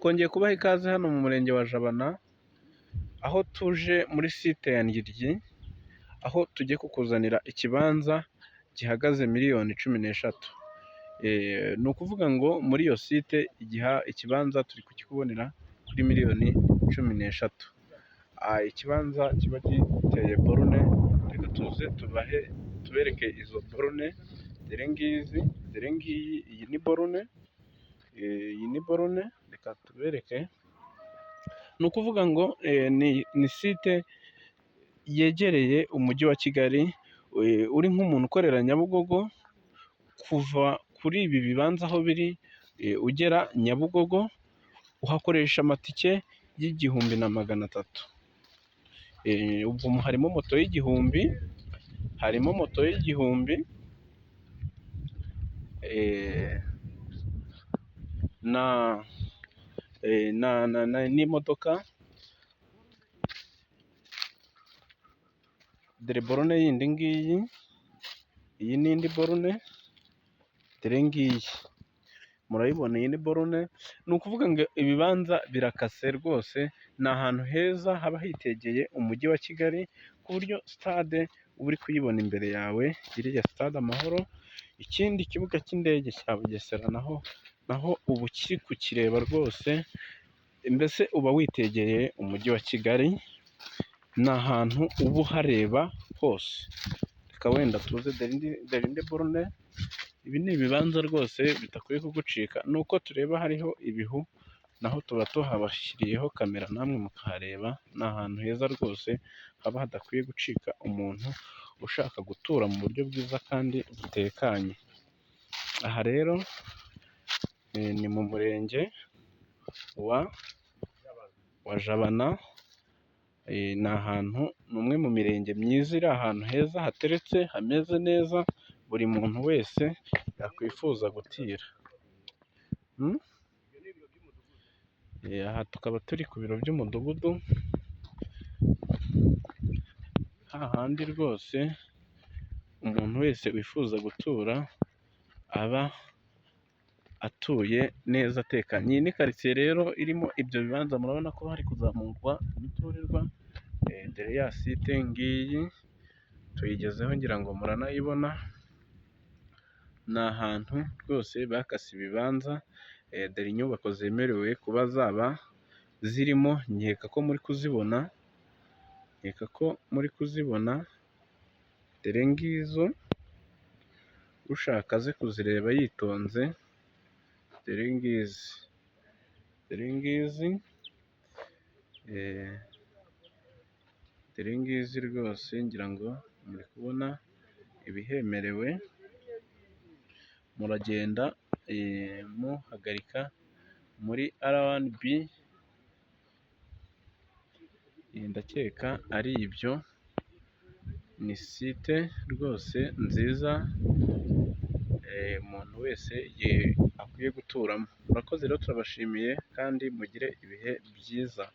Twongeye kubaha ikaze hano mu murenge wa Jabana, aho tuje muri site ya Ngiryi, aho tugiye kukuzanira ikibanza gihagaze miliyoni 13. Ni ukuvuga ngo muri iyo site ikibanza turi kukikubonera kuri miliyoni 13. Ikibanza kiba giteye borune, reka tuze tubereke izo borune. Dore ngizi, dore ngiyi, iyi ni borune, iyi ni borune, reka tubereke. Ni ukuvuga ngo ni site yegereye umujyi wa Kigali, uri nk'umuntu ukorera Nyabugogo, kuva kuri ibi bibanza aho biri ugera Nyabugogo uhakoresha amatike y'1,300. Ubwo harimo moto y'igihumbi, harimo moto y'igihumbi n'imodoka. Dore borune yindi ngiyi, iyi ni indi borune, dore ngiyi murayibona, iyi ni borune. Ni ukuvuga ngo ibibanza birakase rwose, ni ahantu heza haba hitegeye umujyi wa Kigali, ku buryo sitade uba uri kuyibona imbere yawe, iriya sitade Amahoro. Ikindi, ikibuga cy'indege cya Bugesera naho uba ukiri kukireba rwose, mbese uba witegeye umujyi wa Kigali, ni ahantu uba uhareba hose. Reka wenda tuze, dore indi borune. Ibi ni ibibanza rwose bidakwiye kugucika, ni uko tureba hariho ibihu, naho tuba tuhabashyiriyeho kamera namwe mukahareba. Ni ahantu heza rwose haba hadakwiye gucika umuntu ushaka gutura mu buryo bwiza kandi butekanye. Aha rero ni mu murenge wa Jabana. Ni ahantu, ni umwe mu mirenge myiza iri ahantu heza hateretse, hameze neza, buri muntu wese yakwifuza gutira. Aha tukaba turi ku biro by'umudugudu, hahandi rwose umuntu wese wifuza gutura aba atuye neza atekanye. Iyi ni karitsiye rero irimo ibyo bibanza, murabona ko hari kuzamurwa imiturirwa. Dore ya site ngiyi tuyigezeho, ngira ngo muranayibona. Ni ahantu rwose bakase ibibanza. Dore inyubako zemerewe kuba zaba zirimo, nkeka ko muri kuzibona, dore ngizo, ushaka aze kuzireba yitonze. Dore ngizi, dore ngizi, dore ngizi rwose, ngira ngo muri kubona ibihemerewe. Muragenda muhagarika muri R1B, ndakeka ari ibyo. Ni site rwose nziza, umuntu wese akwiye guturamo. Murakoze rero, turabashimiye kandi mugire ibihe byiza.